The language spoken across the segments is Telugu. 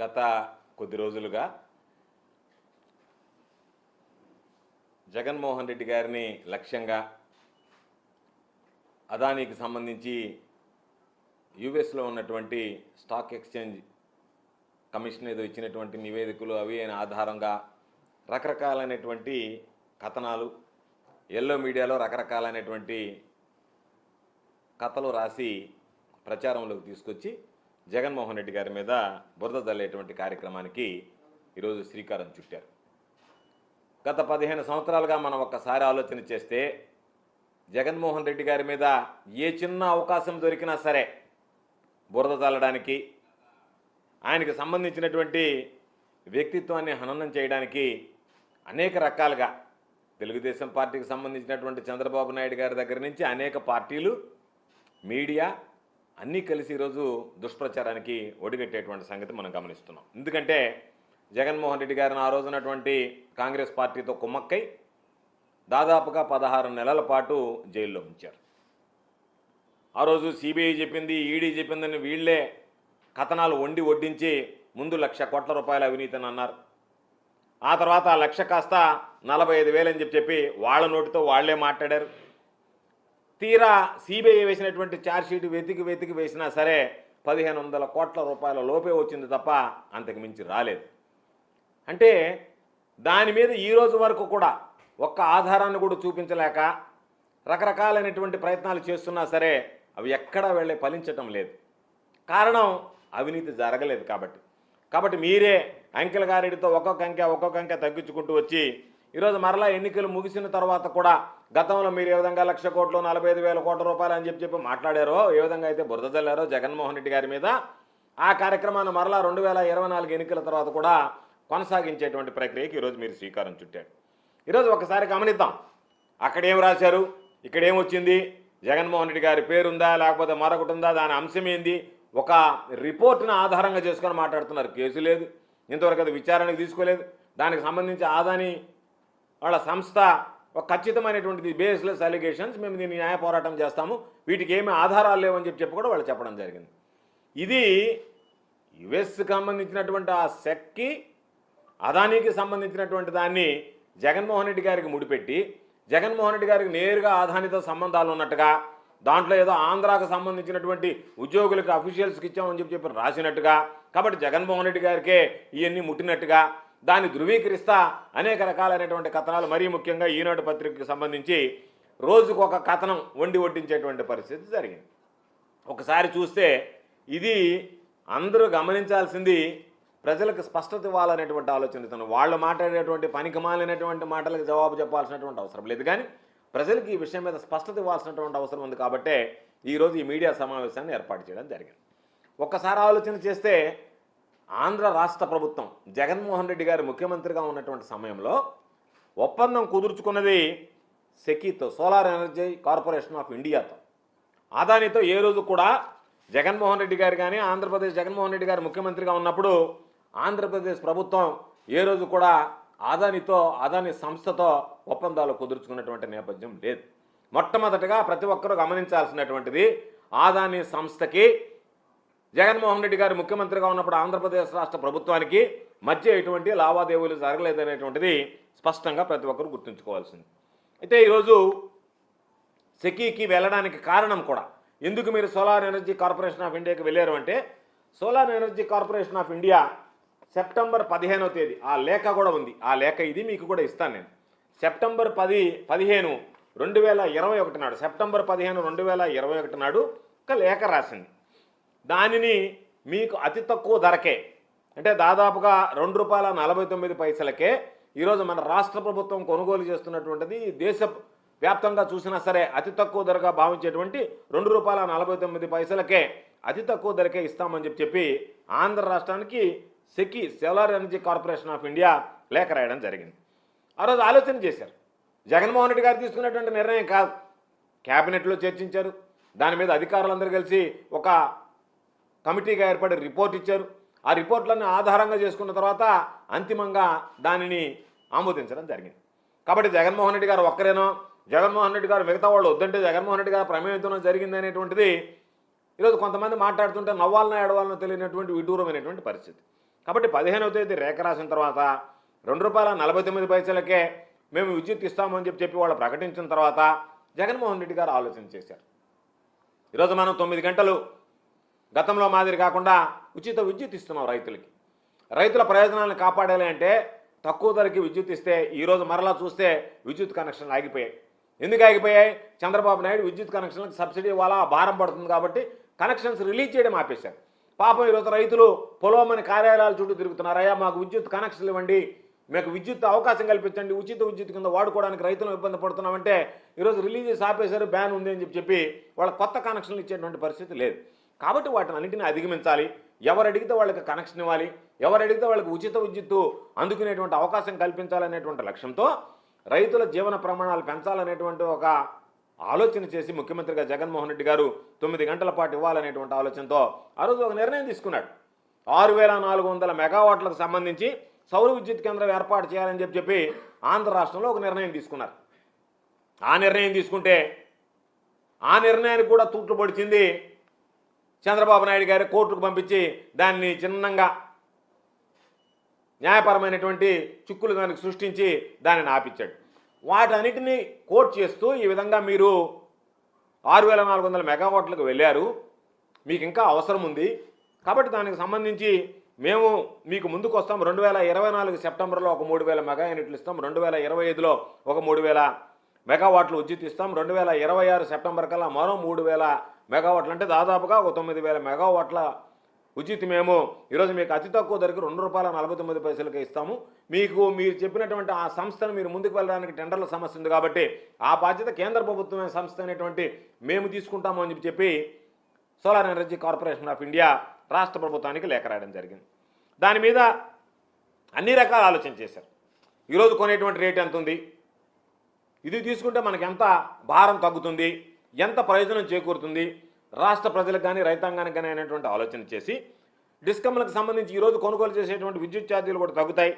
గత కొద్ది రోజులుగా జగన్మోహన్ రెడ్డి గారిని లక్ష్యంగా అదానీకి సంబంధించి యుఎస్లో ఉన్నటువంటి స్టాక్ ఎక్స్చేంజ్ కమిషన్ ఏదో ఇచ్చినటువంటి నివేదికలు అవి అయిన ఆధారంగా రకరకాలైనటువంటి కథనాలు ఎల్లో మీడియాలో రకరకాలైనటువంటి కథలు రాసి ప్రచారంలోకి తీసుకొచ్చి జగన్మోహన్ రెడ్డి గారి మీద బురద జల్లేటువంటి కార్యక్రమానికి ఈరోజు శ్రీకారం చుట్టారు. గత 15 సంవత్సరాలుగా మనం ఒక్కసారి ఆలోచన చేస్తే జగన్మోహన్ రెడ్డి గారి మీద ఏ చిన్న అవకాశం దొరికినా సరే బురద జల్లడానికి, ఆయనకు సంబంధించినటువంటి వ్యక్తిత్వాన్ని హననం చేయడానికి అనేక రకాలుగా తెలుగుదేశం పార్టీకి సంబంధించినటువంటి చంద్రబాబు నాయుడు గారి దగ్గర నుంచి అనేక పార్టీలు, మీడియా అన్నీ కలిసి ఈరోజు దుష్ప్రచారానికి ఒడిగట్టేటువంటి సంగతి మనం గమనిస్తున్నాం. ఎందుకంటే జగన్మోహన్ రెడ్డి గారిని ఆ రోజునటువంటి కాంగ్రెస్ పార్టీతో కుమ్మక్కై దాదాపుగా 16 నెలల పాటు జైల్లో ఉంచారు. ఆ రోజు సిబిఐ చెప్పింది, ఈడీ చెప్పిందని వీళ్లే కథనాలు వడ్డించి ముందు 1,00,000 కోట్ల రూపాయల అవినీతిని అన్నారు. ఆ తర్వాత ఆ 1,00,000 కాస్త 45,000 అని చెప్పి వాళ్ళ నోటితో వాళ్లే మాట్లాడారు. తీరా సిబిఐ వేసినటువంటి ఛార్జ్షీట్ వెతికి వేసినా సరే 1,500 కోట్ల రూపాయల లోపే వచ్చింది తప్ప అంతకు మించి రాలేదు. అంటే దాని మీద ఈ రోజు వరకు కూడా ఒక్క ఆధారాన్ని కూడా చూపించలేక రకరకాలైనటువంటి ప్రయత్నాలు చేస్తున్నా సరే అవి ఎక్కడా వెళ్ళే ఫలించటం లేదు. కారణం అవినీతి జరగలేదు కాబట్టి మీరే అంకెల గారెడితో ఒక్కొక్క అంకె తగ్గించుకుంటూ వచ్చి ఈరోజు మరలా ఎన్నికలు ముగిసిన తర్వాత కూడా గతంలో మీరు ఏ విధంగా 1,00,000 కోట్లు 45,000 కోట్ల రూపాయలు అని చెప్పి మాట్లాడారో, ఏ విధంగా అయితే బురద జల్లారో జగన్మోహన్ రెడ్డి గారి మీద, ఆ కార్యక్రమాన్ని మరలా 2024 ఎన్నికల తర్వాత కూడా కొనసాగించేటువంటి ప్రక్రియకి ఈరోజు మీరు శ్రీకారం చుట్టారు. ఈరోజు ఒకసారి గమనిద్దాం. అక్కడ ఏం రాశారు, ఇక్కడ ఏమొచ్చింది, జగన్మోహన్ రెడ్డి గారి పేరుందా లేకపోతే మరొకటి ఉందా, దాని అంశం ఏంది, ఒక రిపోర్ట్ని ఆధారంగా చేసుకొని మాట్లాడుతున్నారు. కేసు లేదు, ఇంతవరకు అది విచారణకు తీసుకోలేదు. దానికి సంబంధించి అదానీ వాళ్ళ సంస్థ ఒక ఖచ్చితమైనటువంటిది బేస్లెస్ అలిగేషన్స్, మేము దీన్ని న్యాయ పోరాటం చేస్తాము, వీటికి ఏమీ ఆధారాలు లేవని చెప్పి కూడా వాళ్ళు చెప్పడం జరిగింది. ఇది యుఎస్కి సంబంధించినటువంటి ఆ సెక్కి అదానీకి సంబంధించినటువంటి దాన్ని జగన్మోహన్ రెడ్డి గారికి ముడిపెట్టి, జగన్మోహన్ రెడ్డి గారికి నేరుగా అదానీతో సంబంధాలు ఉన్నట్టుగా, దాంట్లో ఏదో ఆంధ్రాకు సంబంధించినటువంటి ఉద్యోగులకు అఫీషియల్స్కి ఇచ్చామని చెప్పి రాసినట్టుగా, కాబట్టి జగన్మోహన్ రెడ్డి గారికే ఇవన్నీ ముట్టినట్టుగా దాన్ని ధృవీకరిస్తా అనేక రకాలైనటువంటి కథనాలు, మరీ ముఖ్యంగా ఈనాడు పత్రికకు సంబంధించి రోజుకు ఒక కథనం వడ్డించేటువంటి పరిస్థితి జరిగింది. ఒకసారి చూస్తే ఇది అందరూ గమనించాల్సింది, ప్రజలకు స్పష్టత ఇవ్వాలనేటువంటి ఆలోచనతో వాళ్ళు మాట్లాడేటువంటి పనికిమాలినటువంటి మాటలకు జవాబు చెప్పాల్సినటువంటి అవసరం లేదు, కానీ ప్రజలకు ఈ విషయం మీద స్పష్టత ఇవ్వాల్సినటువంటి అవసరం ఉంది. కాబట్టే ఈరోజు ఈ మీడియా సమావేశాన్ని ఏర్పాటు చేయడం జరిగింది. ఒక్కసారి ఆలోచన చేస్తే ఆంధ్ర రాష్ట్ర ప్రభుత్వం జగన్మోహన్ రెడ్డి గారు ముఖ్యమంత్రిగా ఉన్నటువంటి సమయంలో ఒప్పందం కుదుర్చుకున్నది సెకీతో, సోలార్ ఎనర్జీ కార్పొరేషన్ ఆఫ్ ఇండియాతో. అదానీతో ఏ రోజు కూడా జగన్మోహన్ రెడ్డి గారు కానీ, ఆంధ్రప్రదేశ్ జగన్మోహన్ రెడ్డి గారు ముఖ్యమంత్రిగా ఉన్నప్పుడు ఆంధ్రప్రదేశ్ ప్రభుత్వం ఏ రోజు కూడా అదానీ సంస్థతో ఒప్పందాలు కుదుర్చుకున్నటువంటి నేపథ్యం లేదు. మొట్టమొదటిగా ప్రతి ఒక్కరూ గమనించాల్సినటువంటిది, అదానీ సంస్థకి జగన్మోహన్ రెడ్డి గారు ముఖ్యమంత్రిగా ఉన్నప్పుడు ఆంధ్రప్రదేశ్ రాష్ట్ర ప్రభుత్వానికి మధ్య ఎటువంటి లావాదేవీలు జరగలేదనేటువంటిది స్పష్టంగా ప్రతి ఒక్కరూ గుర్తుంచుకోవాల్సింది. అయితే ఈరోజు సెకీకి వెళ్ళడానికి కారణం కూడా, ఎందుకు మీరు సోలార్ ఎనర్జీ కార్పొరేషన్ ఆఫ్ ఇండియాకి వెళ్ళారు అంటే, solar energy corporation of India September 15వ తేదీ ఆ లేఖ కూడా ఉంది. ఆ లేఖ ఇది మీకు కూడా ఇస్తాను నేను. సెప్టెంబర్ 15, 2021 నాడు, సెప్టెంబర్ 15, 2021 నాడు ఒక లేఖ రాసింది. దానిని మీకు అతి తక్కువ ధరకే, అంటే దాదాపుగా ₹2.49 ఈరోజు మన రాష్ట్ర ప్రభుత్వం కొనుగోలు చేస్తున్నటువంటిది, దేశ వ్యాప్తంగా చూసినా సరే అతి తక్కువ ధరగా భావించేటువంటి ₹2.49 అతి తక్కువ ధరకే ఇస్తామని చెప్పి ఆంధ్ర రాష్ట్రానికి SECI, solar energy corporation of India లేఖ రాయడం జరిగింది. ఆ రోజు ఆలోచన చేశారు. జగన్మోహన్ రెడ్డి గారు తీసుకున్నటువంటి నిర్ణయం కాదు, క్యాబినెట్లో చర్చించారు. దాని మీద అధికారులందరూ కలిసి ఒక కమిటీగా ఏర్పడి రిపోర్ట్ ఇచ్చారు. ఆ రిపోర్ట్లను ఆధారంగా చేసుకున్న తర్వాత అంతిమంగా దానిని ఆమోదించడం జరిగింది. కాబట్టి జగన్మోహన్ రెడ్డి గారు ఒక్కరేనో, జగన్మోహన్ రెడ్డి గారు మిగతా వాళ్ళు వద్దంటే జగన్మోహన్ రెడ్డి గారు ప్రమేయంతోనే జరిగింది అనేటువంటిది ఈరోజు కొంతమంది మాట్లాడుతుంటే నవ్వాలనో ఏడవాలనో తెలియనటువంటి విడ్డూరమైనటువంటి పరిస్థితి. కాబట్టి 15వ తేదీ రేఖ రాసిన తర్వాత ₹2.49 మేము విద్యుత్ ఇస్తామని చెప్పి వాళ్ళు ప్రకటించిన తర్వాత జగన్మోహన్ రెడ్డి గారు ఆలోచన చేశారు. ఈరోజు మనం 9 గంటలు గతంలో మాదిరి కాకుండా ఉచిత విద్యుత్ ఇస్తున్నాం రైతులకి. రైతుల ప్రయోజనాలను కాపాడాలి అంటే తక్కువ ధరకి విద్యుత్ ఇస్తే ఈరోజు మరలా చూస్తే విద్యుత్ కనెక్షన్లు ఆగిపోయాయి. ఎందుకు ఆగిపోయాయి? చంద్రబాబు నాయుడు విద్యుత్ కనెక్షన్లకు సబ్సిడీ వల్ల భారం పడుతుంది కాబట్టి కనెక్షన్స్ రిలీజ్ చేయడం ఆపేశారు. పాపం ఈరోజు రైతులు పొలమని కార్యాలయాల చుట్టూ తిరుగుతున్నారు. అయ్యా మాకు విద్యుత్ కనెక్షన్లు ఇవ్వండి, మీకు విద్యుత్ అవకాశం కల్పించండి, ఉచిత విద్యుత్ కింద వాడుకోవడానికి రైతులు ఇబ్బంది పడుతున్నామంటే ఈరోజు రిలీజ్ చేసి ఆపేశారు, బ్యాన్ ఉంది అని చెప్పి వాళ్ళ కొత్త కనెక్షన్లు ఇచ్చేటువంటి పరిస్థితి లేదు. కాబట్టి వాటిని అన్నింటినీ అధిగమించాలి. ఎవరు అడిగితే వాళ్ళకి కనెక్షన్ ఇవ్వాలి, ఎవరు అడిగితే వాళ్ళకి ఉచిత విద్యుత్తు అందుకునేటువంటి అవకాశం కల్పించాలనేటువంటి లక్ష్యంతో రైతుల జీవన ప్రమాణాలు పెంచాలనేటువంటి ఒక ఆలోచన చేసి ముఖ్యమంత్రిగా జగన్మోహన్ రెడ్డి గారు 9 గంటల పాటు ఇవ్వాలనేటువంటి ఆలోచనతో ఆ రోజు ఒక నిర్ణయం తీసుకున్నాడు. 6400 మెగావాట్లకు సంబంధించి సౌర విద్యుత్ కేంద్రం ఏర్పాటు చేయాలని చెప్పి ఆంధ్ర రాష్ట్రంలో ఒక నిర్ణయం తీసుకున్నారు. ఆ నిర్ణయం తీసుకుంటే ఆ నిర్ణయానికి కూడా తూట్లు పొడిచింది చంద్రబాబు నాయుడు గారు. కోర్టుకు పంపించి దాన్ని చిన్నంగా న్యాయపరమైనటువంటి చిక్కులు దానికి సృష్టించి దానిని ఆపించాడు. వాటన్నిటినీ కోర్టు చేస్తూ ఈ విధంగా మీరు 6400 మెగావాట్లకు వెళ్ళారు, మీకు ఇంకా అవసరం ఉంది కాబట్టి దానికి సంబంధించి మేము మీకు ముందుకు వస్తాం. 2024 సెప్టెంబర్లో ఒక 3000 మెగా యూనిట్లు ఇస్తాం, 2025లో ఒక 3000 మెగావాట్లు విద్యుత్ ఇస్తాం, 2026 సెప్టెంబర్ కల్లా మరో 3000 మెగావాట్లు అంటే దాదాపుగా ఒక 9000 మెగావాట్ల విద్యుత్ మేము ఈరోజు మీకు అతి తక్కువ ధరకు ₹2.49 ఇస్తాము. మీకు మీరు చెప్పినటువంటి ఆ సంస్థను మీరు ముందుకు వెళ్ళడానికి టెండర్ల సమస్య ఉంది కాబట్టి ఆ బాధ్యత కేంద్ర ప్రభుత్వమైన సంస్థ అనేటువంటి మేము తీసుకుంటాము అని చెప్పి solar energy corporation of India రాష్ట్ర ప్రభుత్వానికి లేఖ రాయడం జరిగింది. దాని మీద అన్ని రకాల ఆలోచన చేశారు. ఈరోజు కొనేటువంటి రేట్ ఎంత ఉంది, ఇది తీసుకుంటే మనకి ఎంత భారం తగ్గుతుంది, ఎంత ప్రయోజనం చేకూరుతుంది రాష్ట్ర ప్రజలకు కానీ రైతాంగానికి కానీ అనేటువంటి ఆలోచన చేసి డిస్కమ్లకు సంబంధించి ఈరోజు కొనుగోలు చేసేటువంటి విద్యుత్ ఛార్జీలు కూడా తగ్గుతాయి.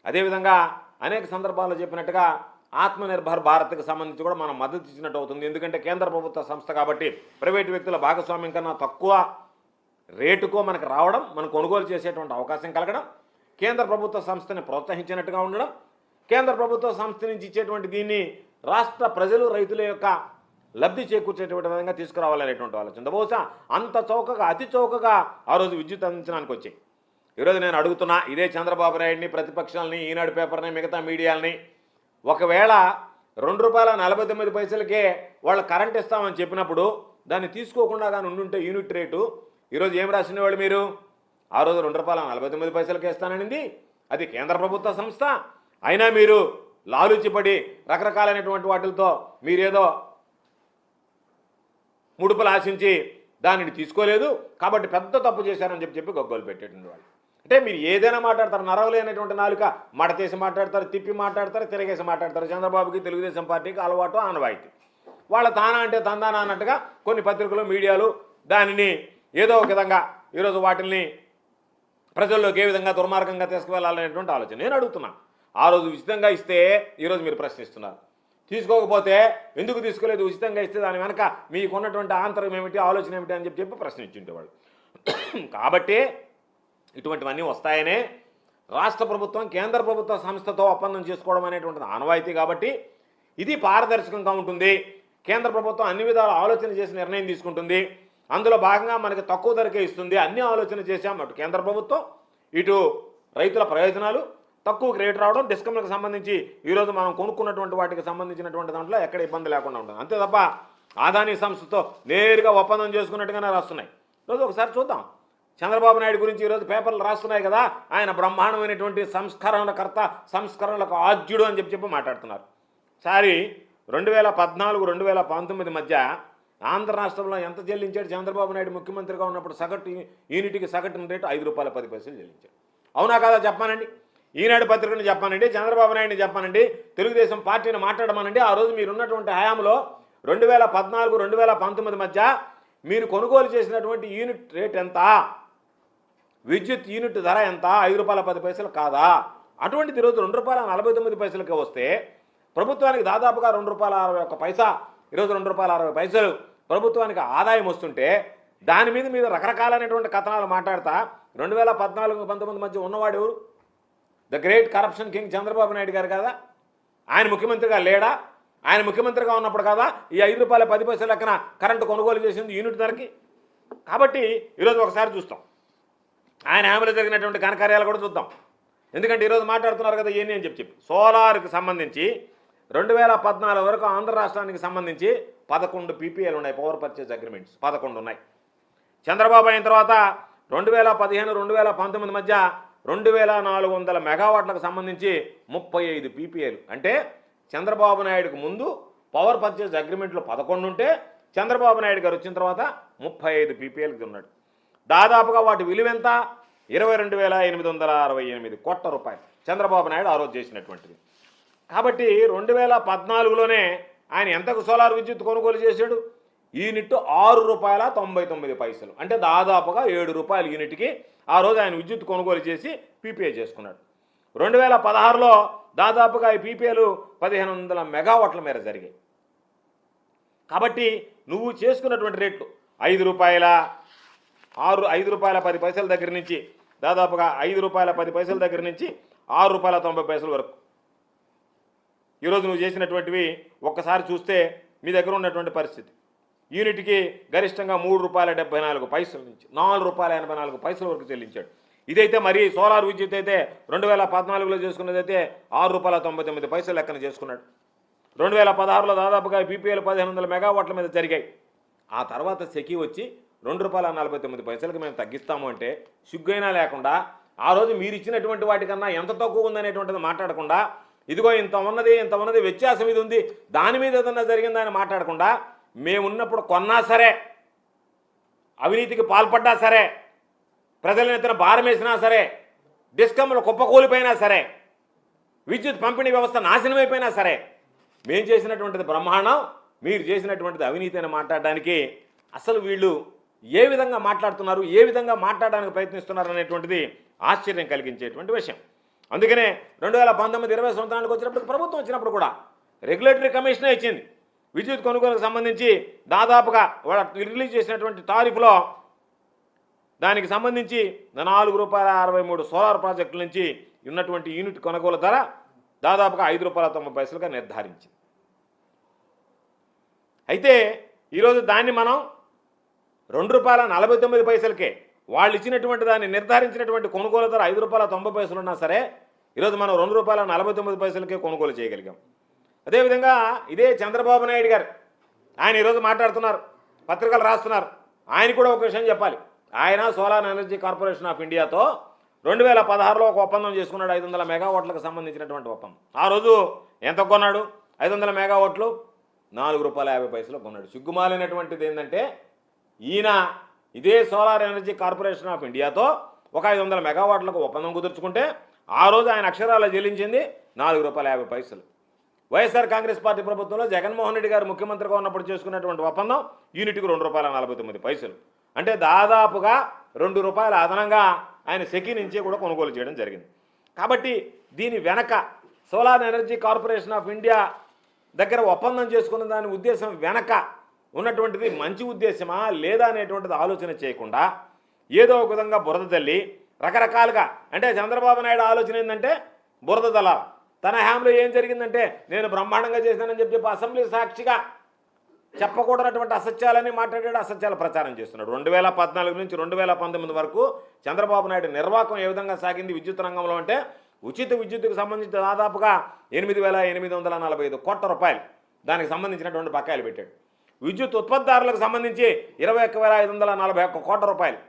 అదేవిధంగా అనేక సందర్భాల్లో చెప్పినట్టుగా ఆత్మనిర్భర్ భారత్కి సంబంధించి కూడా మనం మద్దతు ఇచ్చినట్టు అవుతుంది. ఎందుకంటే కేంద్ర ప్రభుత్వ సంస్థ కాబట్టి ప్రైవేటు వ్యక్తుల భాగస్వామ్యం కన్నా తక్కువ రేటుకో మనకు రావడం, మనం కొనుగోలు చేసేటువంటి అవకాశం కలగడం, కేంద్ర ప్రభుత్వ సంస్థని ప్రోత్సహించినట్టుగా ఉండడం, కేంద్ర ప్రభుత్వ సంస్థ నుంచి ఇచ్చేటువంటి దీన్ని రాష్ట్ర ప్రజలు రైతుల యొక్క లబ్ధి చేకూర్చేటువంటి విధంగా తీసుకురావాలనేటువంటి ఆలోచన. బహుశా అంత చౌకగా అతి చౌకగా ఆ రోజు విద్యుత్ అందించడానికి వచ్చాయి. ఈరోజు నేను అడుగుతున్నా ఇదే చంద్రబాబు నాయుడిని, ప్రతిపక్షాలని, ఈనాడు పేపర్ని, మిగతా మీడియాలని, ఒకవేళ ₹2.49 వాళ్ళు కరెంట్ ఇస్తామని చెప్పినప్పుడు దాన్ని తీసుకోకుండా కానీ ఉండుంటే యూనిట్ రేటు ఈరోజు ఏం రాసినవాళ్ళు మీరు? ఆ రోజు ₹2.49 ఇస్తాననింది అది కేంద్ర ప్రభుత్వ సంస్థ. అయినా మీరు లాలుచిపడి రకరకాలైనటువంటి వాటితో మీరేదో ముడుపులు ఆశించి దానిని తీసుకోలేదు కాబట్టి పెద్ద తప్పు చేశారని చెప్పి గొగ్గోలు పెట్టేటువంటి వాళ్ళు. అంటే మీరు ఏదైనా మాట్లాడతారు, నరవలేనటువంటి నాలుక మడతేసి మాట్లాడతారు, తిప్పి మాట్లాడతారు, తిరగేసి మాట్లాడతారు. చంద్రబాబుకి తెలుగుదేశం పార్టీకి అలవాటు, ఆనవాయితీ. వాళ్ళ తానా అంటే తందానా అన్నట్టుగా కొన్ని పత్రికలు, మీడియాలు దానిని ఏదో ఒక విధంగా ఈరోజు వాటిని ప్రజల్లోకి ఏ విధంగా దుర్మార్గంగా తీసుకువెళ్ళాలనేటువంటి ఆలోచన. నేను అడుగుతున్నా, ఆ రోజు ఉచితంగా ఇస్తే ఈరోజు మీరు ప్రశ్నిస్తున్నారు, తీసుకోకపోతే ఎందుకు తీసుకోలేదు, ఉచితంగా ఇస్తే దాని వెనక మీకున్నటువంటి ఆంతరం ఏమిటి, ఆలోచన ఏమిటి అని చెప్పి ప్రశ్నించుంటేవాళ్ళు. కాబట్టి ఇటువంటివన్నీ వస్తాయనే రాష్ట్ర ప్రభుత్వం కేంద్ర ప్రభుత్వ సంస్థతో ఒప్పందం చేసుకోవడం అనేటువంటిది ఆనవాయితీ. కాబట్టి ఇది పారదర్శకంగా ఉంటుంది. కేంద్ర ప్రభుత్వం అన్ని విధాలు ఆలోచన చేసి నిర్ణయం తీసుకుంటుంది. అందులో భాగంగా మనకి తక్కువ ధరకే ఇస్తుంది. అన్ని ఆలోచన చేశాం. అటు కేంద్ర ప్రభుత్వం, ఇటు రైతుల ప్రయోజనాలు, తక్కువ రేటు రావడం, డిస్కమ్లకు సంబంధించి ఈరోజు మనం కొనుక్కున్నటువంటి వాటికి సంబంధించినటువంటి దాంట్లో ఎక్కడ ఇబ్బంది లేకుండా ఉంటుంది. అంతే తప్ప ఆదాని సంస్థతో నేరుగా ఒప్పందం చేసుకున్నట్టుగానే రాస్తున్నాయి. ఈరోజు ఒకసారి చూద్దాం. చంద్రబాబు నాయుడు గురించి ఈరోజు పేపర్లు రాస్తున్నాయి కదా, ఆయన బ్రహ్మాండమైనటువంటి సంస్కరణకర్త, సంస్కరణలకు ఆద్యుడు అని చెప్పి మాట్లాడుతున్నారు. సారి 2014-2019 మధ్య ఆంధ్ర రాష్ట్రంలో ఎంత చెల్లించాడు చంద్రబాబు నాయుడు ముఖ్యమంత్రిగా ఉన్నప్పుడు? సగటు యూనిట్కి సగటు రేటు ₹5.10 చెల్లించాడు. అవునా కాదా చెప్పానండి? ఈనాడు పత్రికను చెప్పానండి, చంద్రబాబు నాయుడిని చెప్పానండి, తెలుగుదేశం పార్టీని మాట్లాడమనండి. ఆ రోజు మీరున్నటువంటి హయాంలో 2014-2019 మధ్య మీరు కొనుగోలు చేసినటువంటి యూనిట్ రేట్ ఎంత, విద్యుత్ యూనిట్ ధర ఎంత? ₹5.10 కాదా? అటువంటిది ఈరోజు ₹2.49 వస్తే ప్రభుత్వానికి దాదాపుగా ₹2.61, ఈరోజు ₹2.60 ప్రభుత్వానికి ఆదాయం వస్తుంటే దాని మీద రకరకాలైనటువంటి కథనాలు మాట్లాడతా 2014-19 మధ్య ఉన్నవాడు ఎవరు? The great corruption king Chandrababu Naidu గారు కదా. ఆయన ముఖ్యమంత్రిగా లేడా? ఆయన ముఖ్యమంత్రిగా ఉన్నప్పుడు కదా ఈ ₹5 10 లెక్కన కరెంటు కొనుగోలు చేసింది యూనిట్ ధరకి. కాబట్టి ఈరోజు ఒకసారి చూస్తాం, ఆయన హామీలో జరిగినటువంటి ఘనకార్యాలు కూడా చూద్దాం. ఎందుకంటే ఈరోజు మాట్లాడుతున్నారు కదా ఏంటి అని చెప్పి సోలార్కి సంబంధించి 2014 వరకు ఆంధ్ర రాష్ట్రానికి సంబంధించి 11 PPAలు ఉన్నాయి, పవర్ పర్చేజ్ అగ్రిమెంట్స్ 11 ఉన్నాయి. చంద్రబాబు అయిన తర్వాత 2015-2019 మధ్య 2400 మెగావాట్లకు సంబంధించి 35 PPAలు. అంటే చంద్రబాబు నాయుడుకు ముందు పవర్ పర్చేజ్ అగ్రిమెంట్లు 11 ఉంటే చంద్రబాబు నాయుడు గారు వచ్చిన తర్వాత 35 PPAలకి ఉన్నాడు. దాదాపుగా వాటి విలువ ఎంత? 22,868 కోట్ల రూపాయలు చంద్రబాబు నాయుడు ఆ రోజు చేసినటువంటిది. కాబట్టి 2014లోనే ఆయన ఎంతకు సోలార్ విద్యుత్ కొనుగోలు చేశాడు? యూనిట్ ₹6.99, అంటే దాదాపుగా ₹7 యూనిట్కి ఆ రోజు ఆయన విద్యుత్ కొనుగోలు చేసి PPA చేసుకున్నాడు. 2016లో దాదాపుగా ఈ PPAలు 1500 మెగావాట్ల మేర జరిగాయి. కాబట్టి నువ్వు చేసుకున్నటువంటి రేట్లు ₹5.10 దగ్గర నుంచి దాదాపుగా ₹5.10 దగ్గర నుంచి ₹6.90 వరకు ఈరోజు నువ్వు చేసినటువంటివి ఒక్కసారి చూస్తే మీ దగ్గర ఉన్నటువంటి పరిస్థితి యూనిట్కి గరిష్టంగా ₹3.74 నుంచి ₹4.84 వరకు చెల్లించాడు. ఇదైతే మరి సోలార్ విద్యుత్ అయితే 2014లో చేసుకున్నదైతే ₹6.99 లెక్కన చేసుకున్నాడు. 2016లో దాదాపుగా PPAలు 1500 మెగావాట్ల మీద జరిగాయి. ఆ తర్వాత సెకీ వచ్చి ₹2.49కి మేము తగ్గిస్తాము అంటే సిగ్గైనా లేకుండా ఆ రోజు మీరు ఇచ్చినటువంటి వాటికన్నా ఎంత తక్కువ ఉందనేటువంటిది మాట్లాడకుండా ఇదిగో ఇంత ఉన్నది వ్యత్యాసం ఇది ఉంది దాని మీద ఏదన్నా జరిగిందని మాట్లాడకుండా మేమున్నప్పుడు కొన్నా సరే, అవినీతికి పాల్పడ్డా సరే, ప్రజల ఎత్తున భారం వేసినా సరే, డిస్కమ్లు కుప్పకూలిపోయినా సరే, విద్యుత్ పంపిణీ వ్యవస్థ నాశనమైపోయినా సరే, మేము చేసినటువంటిది బ్రహ్మాండం, మీరు చేసినటువంటిది అవినీతి అని మాట్లాడడానికి అసలు వీళ్ళు ఏ విధంగా మాట్లాడుతున్నారు, ఏ విధంగా మాట్లాడడానికి ప్రయత్నిస్తున్నారు అనేటువంటిది ఆశ్చర్యం కలిగించేటువంటి విషయం. అందుకనే 2019-20 సంవత్సరానికి వచ్చినప్పుడు ప్రభుత్వం వచ్చినప్పుడు కూడా రెగ్యులేటరీ కమిషనే ఇచ్చింది. విద్యుత్ కొనుగోలుకు సంబంధించి దాదాపుగా రిలీజ్ చేసినటువంటి తారీఫులో దానికి సంబంధించి ₹4.63 సోలార్ ప్రాజెక్టుల నుంచి ఉన్నటువంటి యూనిట్ కొనుగోలు ధర దాదాపుగా ₹5.90గా నిర్ధారించింది. అయితే ఈరోజు దాన్ని మనం ₹2.49కే వాళ్ళు ఇచ్చినటువంటి దాన్ని నిర్ధారించినటువంటి కొనుగోలు ధర ₹5.90 ఉన్నా సరే ఈరోజు మనం ₹2.49కే కొనుగోలు చేయగలిగాం. అదేవిధంగా ఇదే చంద్రబాబు నాయుడు గారు ఆయన ఈరోజు మాట్లాడుతున్నారు, పత్రికలు రాస్తున్నారు. ఆయన కూడా ఒక విషయం చెప్పాలి. ఆయన సోలార్ ఎనర్జీ కార్పొరేషన్ ఆఫ్ ఇండియాతో 2016లో ఒక ఒప్పందం చేసుకున్నాడు, 500 మెగావాట్లకు సంబంధించినటువంటి ఒప్పందం. ఆ రోజు ఎంత కొన్నాడు? 500 మెగావాట్లు ₹4.50 కొన్నాడు. సిగ్గుమాలినటువంటిది ఏంటంటే ఈయన ఇదే సోలార్ ఎనర్జీ కార్పొరేషన్ ఆఫ్ ఇండియాతో ఒక 500 మెగావాట్లకు ఒప్పందం కుదుర్చుకుంటే ఆ రోజు ఆయన అక్షరాలు చెల్లించింది ₹4.50. వైఎస్ఆర్ కాంగ్రెస్ పార్టీ ప్రభుత్వంలో జగన్మోహన్ రెడ్డి గారు ముఖ్యమంత్రిగా ఉన్నప్పుడు చేసుకున్నటువంటి ఒప్పందం యూనిట్కి ₹2.49, అంటే దాదాపుగా ₹2 అదనంగా ఆయన సెకీ నుంచి కూడా కొనుగోలు చేయడం జరిగింది. కాబట్టి దీని వెనక solar energy corporation of India దగ్గర ఒప్పందం చేసుకున్న దాని ఉద్దేశం వెనక ఉన్నటువంటిది మంచి ఉద్దేశమా లేదా అనేటువంటిది ఆలోచన చేయకుండా ఏదో ఒక విధంగా బురద తల్లి రకరకాలుగా, అంటే చంద్రబాబు నాయుడు ఆలోచన ఏంటంటే బురద తల్లాల. తన హామీలో ఏం జరిగిందంటే నేను బ్రహ్మాండంగా చేశానని చెప్పి అసెంబ్లీ సాక్షిగా చెప్పకూడనటువంటి అసత్యాలని మాట్లాడాడు, అసత్యాల ప్రచారం చేస్తున్నాడు. 2014 నుంచి 2019 వరకు చంద్రబాబు నాయుడు నిర్వాహకం ఏ విధంగా సాగింది విద్యుత్ రంగంలో అంటే ఉచిత విద్యుత్తుకు సంబంధించి దాదాపుగా 8,845 కోట్ల రూపాయలు దానికి సంబంధించినటువంటి బకాయిలు పెట్టాడు. విద్యుత్ ఉత్పత్తిదారులకు సంబంధించి 21,541 కోట్ల రూపాయలు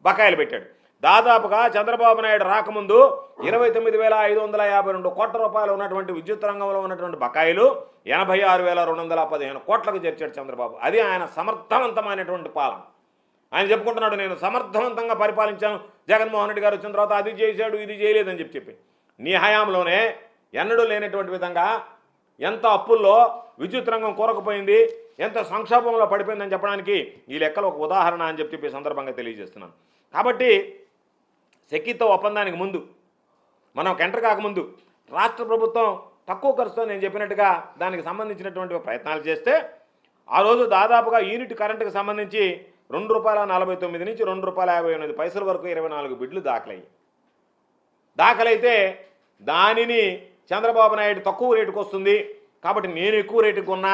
బకాయిలు పెట్టాడు. దాదాపుగా చంద్రబాబు నాయుడు రాకముందు 29,552 కోట్ల రూపాయలు ఉన్నటువంటి విద్యుత్ రంగంలో ఉన్నటువంటి బకాయిలు 86,215 కోట్లకు చేర్చాడు చంద్రబాబు. అది ఆయన సమర్థవంతమైనటువంటి పాలన. ఆయన చెప్పుకుంటున్నాడు నేను సమర్థవంతంగా పరిపాలించాను, జగన్మోహన్ రెడ్డి గారు వచ్చిన తర్వాత అది చేశాడు ఇది చేయలేదని చెప్పి. నీ హయాంలోనే ఎన్నడూ లేనటువంటి విధంగా ఎంత అప్పుల్లో విద్యుత్ రంగం కూరకపోయింది, ఎంత సంక్షోభంలో పడిపోయిందని చెప్పడానికి ఈ లెక్కలు ఒక ఉదాహరణ అని చెప్పి సందర్భంగా తెలియజేస్తున్నాను. కాబట్టి సెకీతో ఒప్పందానికి ముందు మనం ఎంటర్ కాకముందు రాష్ట్ర ప్రభుత్వం తక్కువ ఖర్చుతో నేను చెప్పినట్టుగా దానికి సంబంధించినటువంటి ప్రయత్నాలు చేస్తే ఆ రోజు దాదాపుగా యూనిట్ కరెంటుకు సంబంధించి ₹2.49 నుంచి ₹2.58 వరకు 24 బిడ్లు దాఖలైతే దానిని చంద్రబాబు నాయుడు తక్కువ రేటుకు వస్తుంది కాబట్టి నేను ఎక్కువ రేటుకు కొన్నా,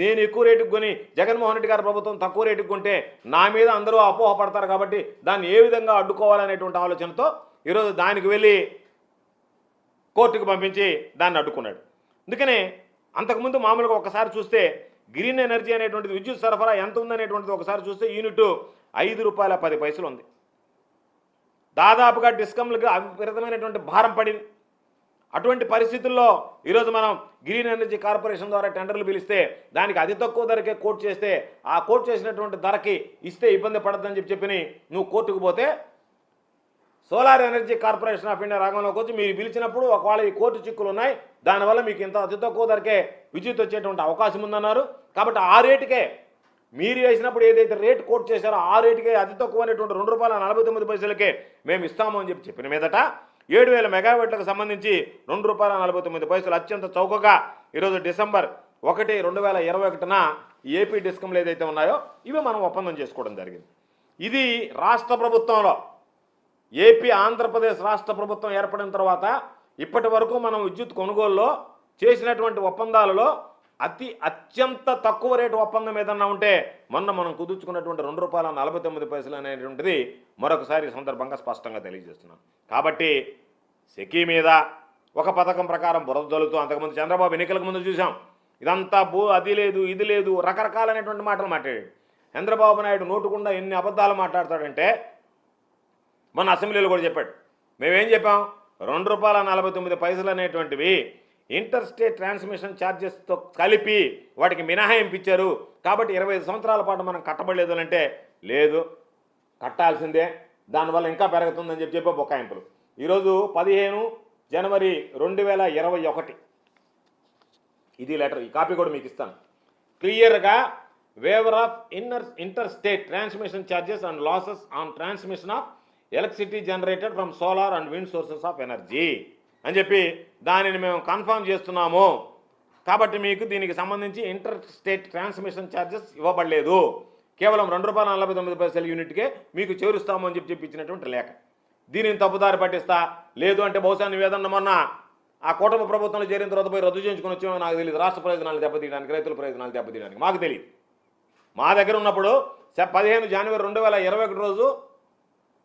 నేను ఎక్కువ రేటుకు కొని జగన్మోహన్ రెడ్డి గారి ప్రభుత్వం తక్కువ రేటుకు కొంటే నా మీద అందరూ అపోహపడతారు కాబట్టి దాన్ని ఏ విధంగా అడ్డుకోవాలనేటువంటి ఆలోచనతో ఈరోజు దానికి వెళ్ళి కోర్టుకు పంపించి దాన్ని అడ్డుకున్నాడు. అందుకనే అంతకుముందు మామూలుగా ఒకసారి చూస్తే గ్రీన్ ఎనర్జీ అనేటువంటిది విద్యుత్ సరఫరా ఎంత ఉందనేటువంటిది ఒకసారి చూస్తే యూనిట్ ₹5.10 ఉంది. దాదాపుగా డిస్కంలకు విపరీతమైనటువంటి భారం పడింది. అటువంటి పరిస్థితుల్లో ఈరోజు మనం గ్రీన్ ఎనర్జీ కార్పొరేషన్ ద్వారా టెండర్లు పిలిస్తే దానికి అతి తక్కువ ధరకే కోట్ చేస్తే ఆ కోట్ చేసినటువంటి ధరకి ఇస్తే ఇబ్బంది పడద్దని చెప్పి నువ్వు కోర్టుకు పోతే solar energy corporation of India రంగంలోకి వచ్చి మీరు పిలిచినప్పుడు ఒకవేళ ఈ కోర్టు చిక్కులు ఉన్నాయి, దానివల్ల మీకు ఇంత అతి తక్కువ ధరకే విద్యుత్ వచ్చేటువంటి అవకాశం ఉందన్నారు. కాబట్టి ఆ రేటుకే మీరు వేసినప్పుడు ఏదైతే రేటు కోట్ చేశారో ఆ రేటుకే అతి తక్కువ అనేటువంటి ₹2.49 మేము ఇస్తాము అని చెప్పిన మీదట 7,000 మెగావాట్లకు సంబంధించి ₹2.49 అత్యంత చౌకగా ఈరోజు డిసెంబర్ 1, 2021న ఏపీ డిస్కంలు ఏదైతే ఉన్నాయో ఇవి మనం ఒప్పందం చేసుకోవడం జరిగింది. ఇది రాష్ట్ర ప్రభుత్వంలో ఏపీ ఆంధ్రప్రదేశ్ రాష్ట్ర ప్రభుత్వం ఏర్పడిన తర్వాత ఇప్పటి వరకు మనం విద్యుత్ కొనుగోలులో చేసినటువంటి ఒప్పందాలలో అత్యంత తక్కువ రేటు ఒప్పందం ఏదన్నా ఉంటే మొన్న మనం కుదుర్చుకున్నటువంటి ₹2.49 అనేటువంటిది మరొకసారి ఈ సందర్భంగా స్పష్టంగా తెలియజేస్తున్నాం. కాబట్టి సెకీ మీద ఒక పథకం ప్రకారం బురద జల్లుతూ అంతకుముందు చంద్రబాబు ఎన్నికలకు ముందు చూసాం, ఇదంతా అది లేదు ఇది లేదు రకరకాలైనటువంటి మాటలు మాట్లాడాడు. చంద్రబాబు నాయుడు నోటుకుండా ఎన్ని అబద్ధాలు మాట్లాడతాడంటే మన అసెంబ్లీలో కూడా చెప్పాడు. మేమేం చెప్పాం, ₹2.49 అనేటువంటివి ఇంటర్ స్టేట్ ట్రాన్స్మిషన్ ఛార్జెస్తో కలిపి వాటికి మినహాయింపు ఇచ్చారు కాబట్టి 25 సంవత్సరాల పాటు మనం కట్టబడలేదు అంటే లేదు కట్టాల్సిందే, దానివల్ల ఇంకా పెరుగుతుందని చెప్పి బొక్కాయింపులు. ఈరోజు 15 జనవరి 2021 ఇది లెటర్, ఈ కాపీ కూడా మీకు ఇస్తాను. క్లియర్గా waiver of inter state transmission charges and losses on transmission of electricity generated from solar and wind sources of energy అని చెప్పి దానిని మేము కన్ఫర్మ్ చేస్తున్నాము. కాబట్టి మీకు దీనికి సంబంధించి ఇంటర్ స్టేట్ ట్రాన్స్మిషన్ ఛార్జెస్ ఇవ్వబడలేదు, కేవలం ₹2.49 యూనిట్కే మీకు చేరుస్తాము అని చెప్పి ఇచ్చినటువంటి లేఖ. దీనిని తప్పుదారి పట్టిస్తా లేదు అంటే బహుశా నువ్వేదన్నా మొన్న ఆ కూటమి ప్రభుత్వంలో చేరిన తర్వాత పోయి రద్దు చేయించుకొని వచ్చామో నాకు తెలియదు. రాష్ట్ర ప్రయోజనాలు దెబ్బతీయడానికి, రైతుల ప్రయోజనాలు దెబ్బతీయడానికి మాకు తెలియదు. మా దగ్గర ఉన్నప్పుడు 15 జనవరి 2021 రోజు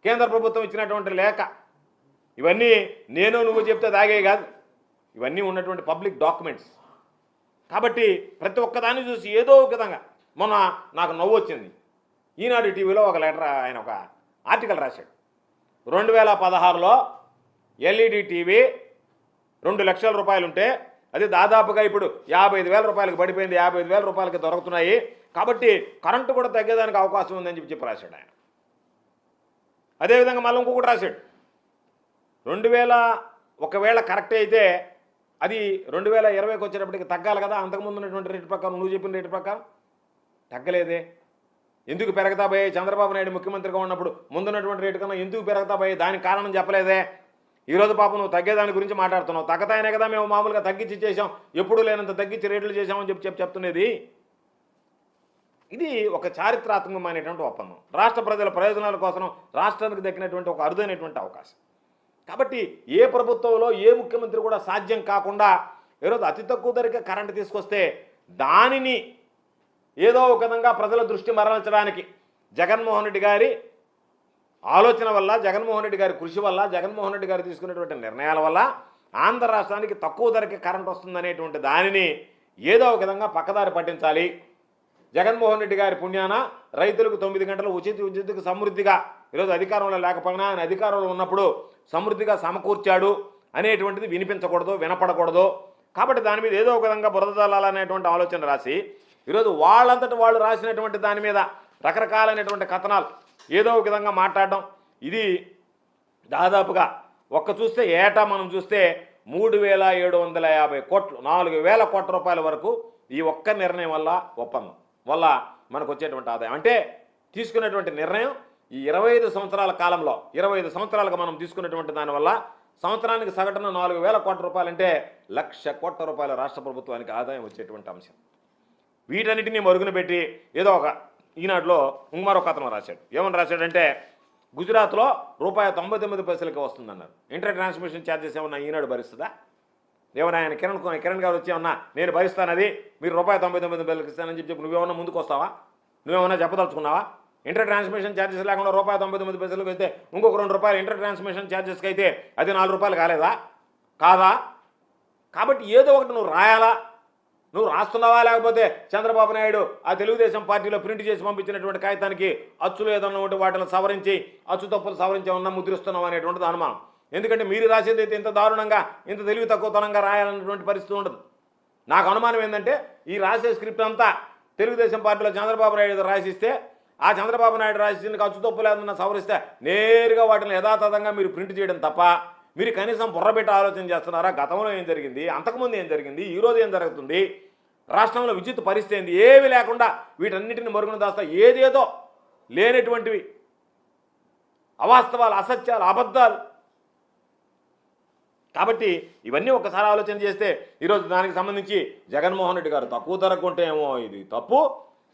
కేంద్ర ప్రభుత్వం ఇచ్చినటువంటి లేఖ, ఇవన్నీ నేను నువ్వు చెప్తే దాగే కాదు, ఇవన్నీ ఉన్నటువంటి పబ్లిక్ డాక్యుమెంట్స్. కాబట్టి ప్రతి ఒక్కదాన్ని చూసి ఏదో ఒక విధంగా మొన్న నాకు నవ్వు వచ్చింది. ఈనాడు టీవీలో ఒక లెటర్ ఆయన ఒక ఆర్టికల్ రాశాడు. 2016లో ఎల్ఈడి టీవీ ₹2 లక్షల ఉంటే అది దాదాపుగా ఇప్పుడు ₹55,000 పడిపోయింది, ₹55,000 దొరుకుతున్నాయి. కాబట్టి కరెంటు కూడా తగ్గేదానికి అవకాశం ఉందని చెప్పి రాశాడు ఆయన. అదేవిధంగా మళ్ళీ ఇంకొకటి రాశాడు, 2000 ఒకవేళ కరెక్ట్ అయితే అది 2020కి వచ్చేటప్పటికి తగ్గాలి కదా, అంతకుముందు ఉన్నటువంటి రేటు ప్రకారం నువ్వు చెప్పిన రేటు ప్రకారం తగ్గలేదే, ఎందుకు పెరగతా పోయాయి? చంద్రబాబు నాయుడు ముఖ్యమంత్రిగా ఉన్నప్పుడు ముందున్నటువంటి రేటు కన్నా ఎందుకు పెరగతా పోయాయి? దానికి కారణం చెప్పలేదే. ఈరోజు పాపం నువ్వు తగ్గేదాని గురించి మాట్లాడుతున్నావు. తగ్గతాయనే కదా మేము మామూలుగా తగ్గించి చేసాం, ఎప్పుడు లేనంత తగ్గించి రేట్లు చేసామని చెప్తున్నది. ఇది ఒక చారిత్రాత్మకమైనటువంటి ఒప్పందం, రాష్ట్ర ప్రజల ప్రయోజనాల కోసం రాష్ట్రానికి దక్కినటువంటి ఒక అరుదైనటువంటి అవకాశం. కాబట్టి ఏ ప్రభుత్వంలో ఏ ముఖ్యమంత్రి కూడా సాధ్యం కాకుండా ఈరోజు అతి తక్కువ ధరకే కరెంటు తీసుకొస్తే దానిని ఏదో ఒక విధంగా ప్రజల దృష్టి మరల్చడానికి జగన్మోహన్ రెడ్డి గారి ఆలోచన వల్ల, జగన్మోహన్ రెడ్డి గారి కృషి వల్ల, జగన్మోహన్ రెడ్డి గారు తీసుకున్నటువంటి నిర్ణయాల వల్ల ఆంధ్ర రాష్ట్రానికి తక్కువ ధరకే కరెంట్ వస్తుందనేటువంటి దానిని ఏదో ఒక విధంగా పక్కదారి పట్టించాలి. జగన్మోహన్ రెడ్డి గారి పుణ్యాన రైతులకు 9 గంటల ఉచితకు సమృద్ధిగా ఈరోజు అధికారంలో లేకపోయినా ఆయన అధికారంలో ఉన్నప్పుడు సమృద్ధిగా సమకూర్చాడు అనేటువంటిది వినిపించకూడదు, వినపడకూడదు. కాబట్టి దాని మీద ఏదో ఒక విధంగా బురద జల్లాలనేటువంటి ఆలోచన రాసి ఈరోజు వాళ్ళంతటి వాళ్ళు రాసినటువంటి దాని మీద రకరకాలైనటువంటి కథనాలు ఏదో ఒక విధంగా మాట్లాడడం, ఇది దాదాపుగా చూస్తే ఏటా మనం చూస్తే 3,750 కోట్లు, 4,000 కోట్ల రూపాయల వరకు ఈ ఒక్క నిర్ణయం వల్ల, ఒప్పందం వల్ల మనకు వచ్చేటువంటి ఆదాయం. అంటే తీసుకున్నటువంటి నిర్ణయం ఈ 25 సంవత్సరాల కాలంలో 25 సంవత్సరాలుగా మనం తీసుకున్నటువంటి దానివల్ల సంవత్సరానికి సగటున 4,000 కోట్ల రూపాయలు అంటే ₹1,00,000 కోట్ల రాష్ట్ర ప్రభుత్వానికి ఆదాయం వచ్చేటువంటి అంశం. వీటన్నిటినీ మరుగున పెట్టి ఏదో ఒక ఈనాడులో మరొక అతను రాశాడు. ఏమని రాశాడంటే గుజరాత్లో ₹99 వస్తుందన్నారు. ఇంటర్ ట్రాన్స్మిషన్ ఛార్జెస్ ఏమన్నా ఈనాడు భరిస్తుందా? ఏమన్నా ఆయన కిరణ్ గారు వచ్చి ఏమన్నా నేను భరిస్తానది మీరు ₹99 ఇస్తానని చెప్పి నువ్వేమన్నా ముందుకు వస్తావా? నువ్వేమన్నా చెప్పదలుచుకున్నావా? ఇంటర్ ట్రాన్స్మిషన్ ఛార్జెస్ లేకుండా ₹99 అయితే ఇంకొక ₹2 ఇంటర్ ట్రాన్స్మిషన్ ఛార్జెస్కి అయితే అది ₹4 కాలేదా? కాదా? కాబట్టి ఏదో ఒకటి నువ్వు రాయాలా? నువ్వు రాస్తున్నావా? లేకపోతే చంద్రబాబు నాయుడు ఆ తెలుగుదేశం పార్టీలో ప్రింట్ చేసి పంపించినటువంటి కాగితానికి అచ్చులు ఏదన్నా ఉంటే వాటిని సవరించి అచ్చు తప్పులు సవరించి ఏమన్నా ముద్రిస్తున్నావు అనేటువంటిది అనుమానం. ఎందుకంటే మీరు రాసేది అయితే ఇంత దారుణంగా ఇంత తెలివి తక్కువతనంగా రాయాలన్నటువంటి పరిస్థితి ఉండదు. నాకు అనుమానం ఏంటంటే ఈ రాసే స్క్రిప్ట్ అంతా తెలుగుదేశం పార్టీలో చంద్రబాబు నాయుడు రాసిస్తే ఆ చంద్రబాబు నాయుడు రాసిన అచ్చు తప్పులు ఏదన్నా సవరిస్తే నేరుగా వాటిని యథాతథంగా మీరు ప్రింట్ చేయడం తప్ప మీరు కనీసం బుర్రబెట్టి ఆలోచన చేస్తున్నారా? గతంలో ఏం జరిగింది, అంతకుముందు ఏం జరిగింది, ఈరోజు ఏం జరుగుతుంది, రాష్ట్రంలో విద్యుత్ పరిస్థితి ఏంది, ఏవి లేకుండా వీటన్నిటిని మరుగున దాస్తా ఏదేదో లేనటువంటివి అవాస్తవాలు, అసత్యాలు, అబద్ధాలు. కాబట్టి ఇవన్నీ ఒకసారి ఆలోచన చేస్తే ఈరోజు దానికి సంబంధించి జగన్మోహన్ రెడ్డి గారు తక్కువ ధర కొంటేమో ఇది తప్పు,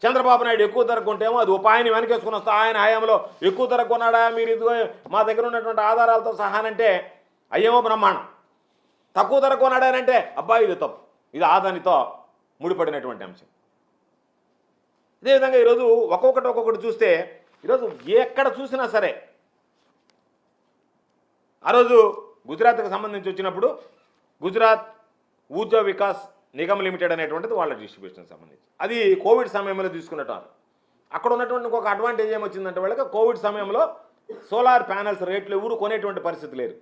చంద్రబాబు నాయుడు ఎక్కువ ధర కొంటేమో అది ఉపాయాన్ని వెనకేసుకుని వస్తా ఆయన హయాంలో ఎక్కువ ధర కొన్నాడా మీరు ఇదిగో మా దగ్గర ఉన్నటువంటి ఆధారాలతో సహానంటే అయ్యేమో బ్రహ్మాండం. తక్కువ ధర కొన్నాడానంటే అబ్బాయి ఇది తప్పు, ఇది ఆదానితో ముడిపడినటువంటి అంశం. అదేవిధంగా ఈరోజు ఒక్కొక్కటి చూస్తే ఈరోజు ఎక్కడ చూసినా సరే ఆ రోజు గుజరాత్కి సంబంధించి వచ్చినప్పుడు గుజరాత్ ఊర్జా వికాస్ నిగమ్ లిమిటెడ్ అనేటువంటిది వాళ్ళ డిస్ట్రిబ్యూషన్ సంబంధించి అది కోవిడ్ సమయంలో తీసుకున్నట్టు. అక్కడ ఉన్నటువంటి ఇంకొక అడ్వాంటేజ్ ఏమొచ్చిందంటే వాళ్ళకి కోవిడ్ సమయంలో సోలార్ ప్యానల్స్ రేట్లు ఎవరు కొనేటువంటి పరిస్థితి లేదు,